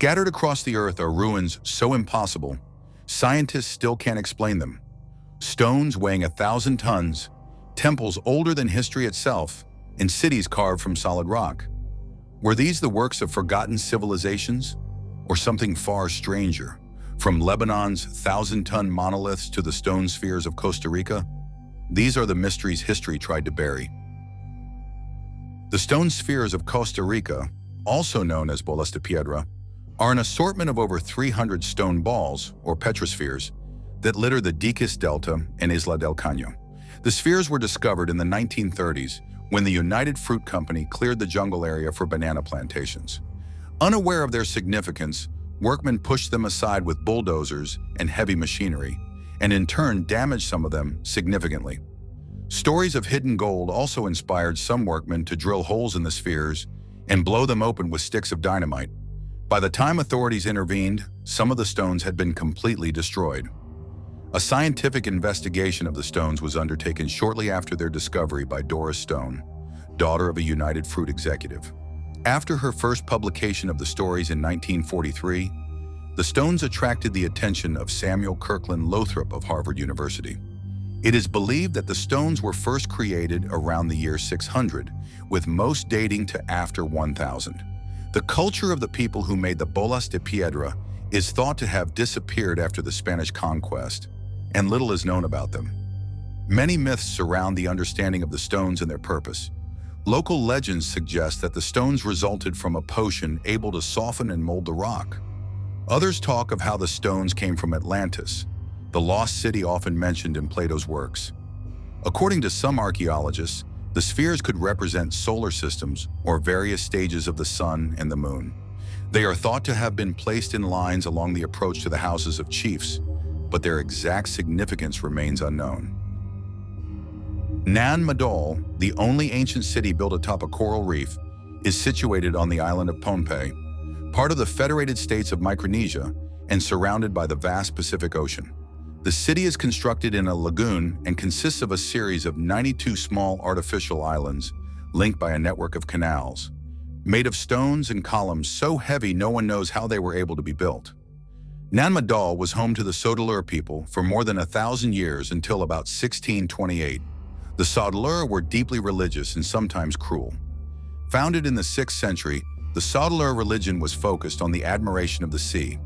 Scattered across the earth are ruins so impossible, scientists still can't explain them. Stones weighing 1,000 tons, temples older than history itself, and cities carved from solid rock. Were these the works of forgotten civilizations? Or something far stranger? From Lebanon's 1,000-ton monoliths to the stone spheres of Costa Rica? These are the mysteries history tried to bury. The stone spheres of Costa Rica, also known as Bolas de Piedra, are an assortment of over 300 stone balls, or petrospheres, that litter the Diques Delta and Isla del Caño. The spheres were discovered in the 1930s when the United Fruit Company cleared the jungle area for banana plantations. Unaware of their significance, workmen pushed them aside with bulldozers and heavy machinery, and in turn damaged some of them significantly. Stories of hidden gold also inspired some workmen to drill holes in the spheres and blow them open with sticks of dynamite. By the time authorities intervened, some of the stones had been completely destroyed. A scientific investigation of the stones was undertaken shortly after their discovery by Doris Stone, daughter of a United Fruit executive. After her first publication of the stories in 1943, the stones attracted the attention of Samuel Kirkland Lothrop of Harvard University. It is believed that the stones were first created around the year 600, with most dating to after 1000. The culture of the people who made the Bolas de Piedra is thought to have disappeared after the Spanish conquest, and little is known about them. Many myths surround the understanding of the stones and their purpose. Local legends suggest that the stones resulted from a potion able to soften and mold the rock. Others talk of how the stones came from Atlantis, the lost city often mentioned in Plato's works. According to some archaeologists, the spheres could represent solar systems or various stages of the sun and the moon. They are thought to have been placed in lines along the approach to the houses of chiefs, but their exact significance remains unknown. Nan Madol, the only ancient city built atop a coral reef, is situated on the island of Pohnpei, part of the Federated States of Micronesia and surrounded by the vast Pacific Ocean. The city is constructed in a lagoon and consists of a series of 92 small artificial islands linked by a network of canals, made of stones and columns so heavy no one knows how they were able to be built. Nan Madol was home to the Sodalur people for more than 1,000 years until about 1628. The Sodalur were deeply religious and sometimes cruel. Founded in the 6th century, the Sodalur religion was focused on the admiration of the sea.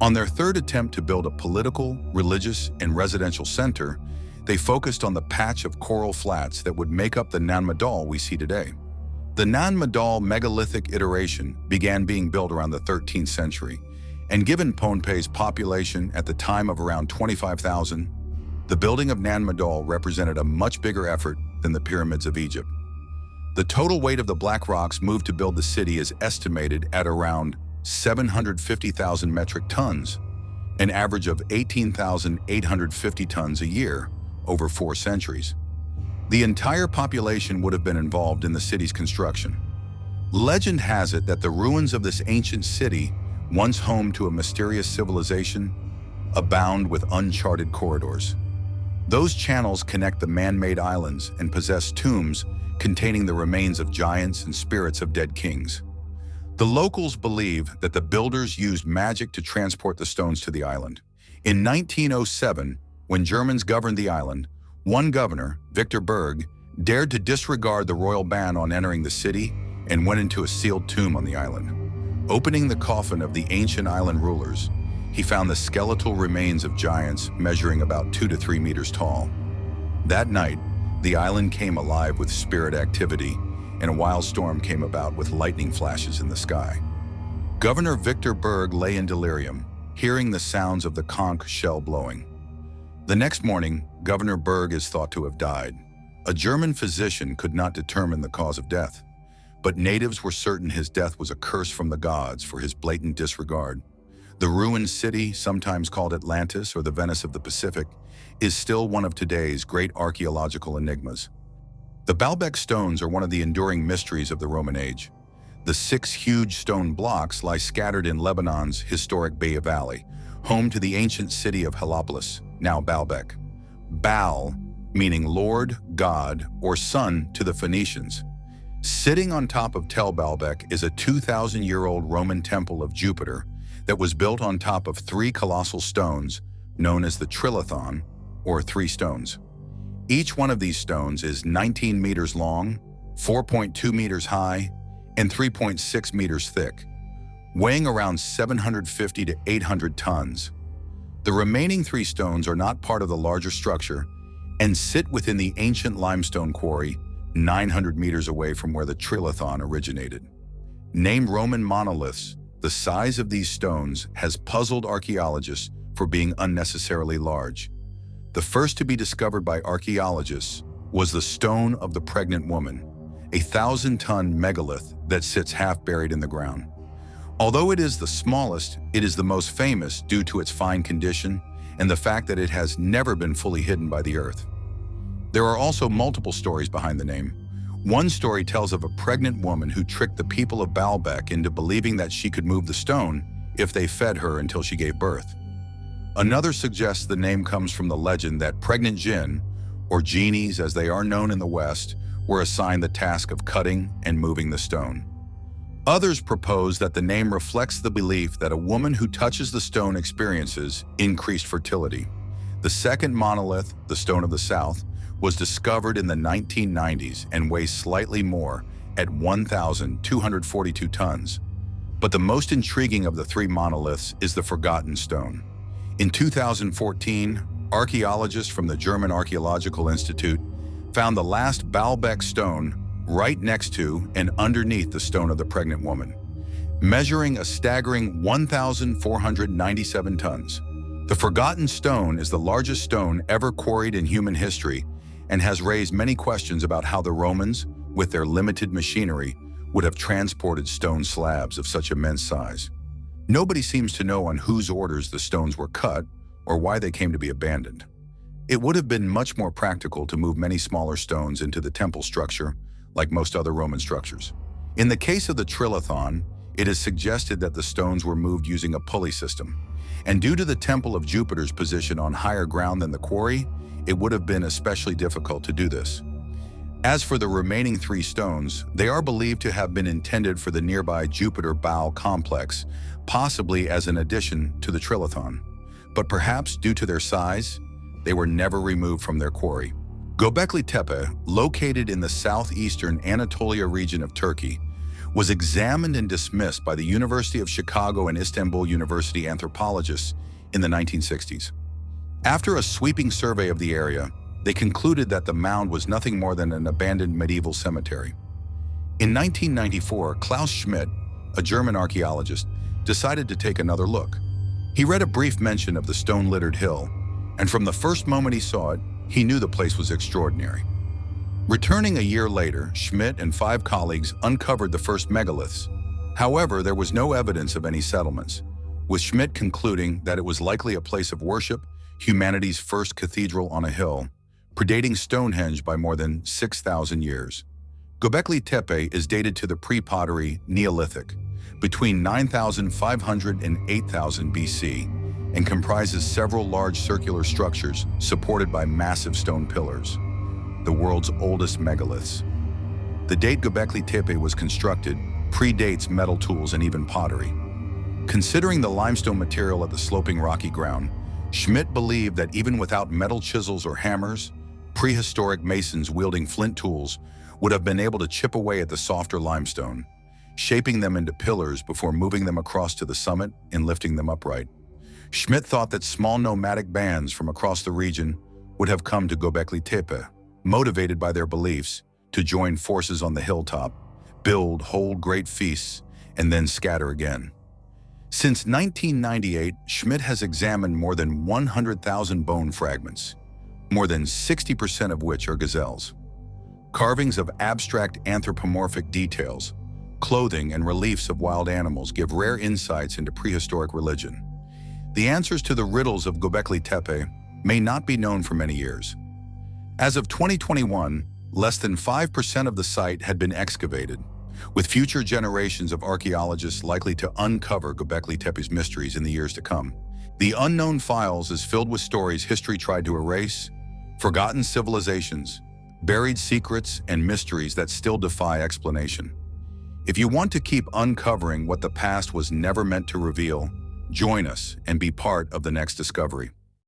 On their third attempt to build a political, religious, and residential center, they focused on the patch of coral flats that would make up the Nan Madol we see today. The Nan Madol megalithic iteration began being built around the 13th century, and given Pohnpei's population at the time of around 25,000, the building of Nan Madol represented a much bigger effort than the pyramids of Egypt. The total weight of the black rocks moved to build the city is estimated at around 750,000 metric tons, an average of 18,850 tons a year over 4 centuries. The entire population would have been involved in the city's construction. Legend has it that the ruins of this ancient city, once home to a mysterious civilization, abound with uncharted corridors. Those channels connect the man-made islands and possess tombs containing the remains of giants and spirits of dead kings. The locals believe that the builders used magic to transport the stones to the island. In 1907, when Germans governed the island, one governor, Victor Berg, dared to disregard the royal ban on entering the city and went into a sealed tomb on the island. Opening the coffin of the ancient island rulers, he found the skeletal remains of giants measuring about 2 to 3 meters tall. That night, the island came alive with spirit activity, and a wild storm came about with lightning flashes in the sky. Governor Victor Berg lay in delirium, hearing the sounds of the conch shell blowing. The next morning, Governor Berg is thought to have died. A German physician could not determine the cause of death, but natives were certain his death was a curse from the gods for his blatant disregard. The ruined city, sometimes called Atlantis or the Venice of the Pacific, is still one of today's great archaeological enigmas. The Baalbek Stones are one of the enduring mysteries of the Roman age. The 6 huge stone blocks lie scattered in Lebanon's historic Be'a Valley, home to the ancient city of Heliopolis, now Baalbek. Baal, meaning Lord, God, or Son to the Phoenicians. Sitting on top of Tel Baalbek is a 2,000-year-old Roman temple of Jupiter, that was built on top of three colossal stones known as the trilithon, or three stones. Each one of these stones is 19 meters long, 4.2 meters high, and 3.6 meters thick, weighing around 750 to 800 tons. The remaining three stones are not part of the larger structure and sit within the ancient limestone quarry 900 meters away from where the trilithon originated. Named Roman monoliths, the size of these stones has puzzled archaeologists for being unnecessarily large. The first to be discovered by archaeologists was the Stone of the Pregnant Woman, a 1,000-ton megalith that sits half buried in the ground. Although it is the smallest, it is the most famous due to its fine condition and the fact that it has never been fully hidden by the earth. There are also multiple stories behind the name. One story tells of a pregnant woman who tricked the people of Baalbek into believing that she could move the stone if they fed her until she gave birth. Another suggests the name comes from the legend that pregnant jinn, or genies as they are known in the West, were assigned the task of cutting and moving the stone. Others propose that the name reflects the belief that a woman who touches the stone experiences increased fertility. The second monolith, the Stone of the South, was discovered in the 1990s and weighs slightly more at 1,242 tons. But the most intriguing of the three monoliths is the Forgotten Stone. In 2014, archaeologists from the German Archaeological Institute found the last Baalbek stone right next to and underneath the Stone of the Pregnant Woman, measuring a staggering 1,497 tons. The Forgotten Stone is the largest stone ever quarried in human history and has raised many questions about how the Romans, with their limited machinery, would have transported stone slabs of such immense size. Nobody seems to know on whose orders the stones were cut or why they came to be abandoned. It would have been much more practical to move many smaller stones into the temple structure, like most other Roman structures. In the case of the trilithon, it is suggested that the stones were moved using a pulley system, and due to the Temple of Jupiter's position on higher ground than the quarry, it would have been especially difficult to do this. As for the remaining three stones, they are believed to have been intended for the nearby Jupiter Baal complex, possibly as an addition to the trilithon. But perhaps due to their size, they were never removed from their quarry. Göbekli Tepe, located in the southeastern Anatolia region of Turkey, was examined and dismissed by the University of Chicago and Istanbul University anthropologists in the 1960s. After a sweeping survey of the area, they concluded that the mound was nothing more than an abandoned medieval cemetery. In 1994, Klaus Schmidt, a German archaeologist, decided to take another look. He read a brief mention of the stone-littered hill, and from the first moment he saw it, he knew the place was extraordinary. Returning a year later, Schmidt and 5 colleagues uncovered the first megaliths. However, there was no evidence of any settlements, with Schmidt concluding that it was likely a place of worship, humanity's first cathedral on a hill, predating Stonehenge by more than 6,000 years. Göbekli Tepe is dated to the pre-pottery Neolithic, between 9,500 and 8,000 BC, and comprises several large circular structures supported by massive stone pillars, the world's oldest megaliths. The date Göbekli Tepe was constructed predates metal tools and even pottery. Considering the limestone material at the sloping rocky ground, Schmidt believed that even without metal chisels or hammers, prehistoric masons wielding flint tools would have been able to chip away at the softer limestone, shaping them into pillars before moving them across to the summit and lifting them upright. Schmidt thought that small nomadic bands from across the region would have come to Göbekli Tepe, motivated by their beliefs, to join forces on the hilltop, build, hold great feasts, and then scatter again. Since 1998, Schmidt has examined more than 100,000 bone fragments, more than 60% of which are gazelles. Carvings of abstract anthropomorphic details, clothing, and reliefs of wild animals give rare insights into prehistoric religion. The answers to the riddles of Göbekli Tepe may not be known for many years. As of 2021, less than 5% of the site had been excavated, with future generations of archaeologists likely to uncover Göbekli Tepe's mysteries in the years to come. The Unknown Files is filled with stories history tried to erase, forgotten civilizations, buried secrets, and mysteries that still defy explanation. If you want to keep uncovering what the past was never meant to reveal, Join us and be part of the next discovery.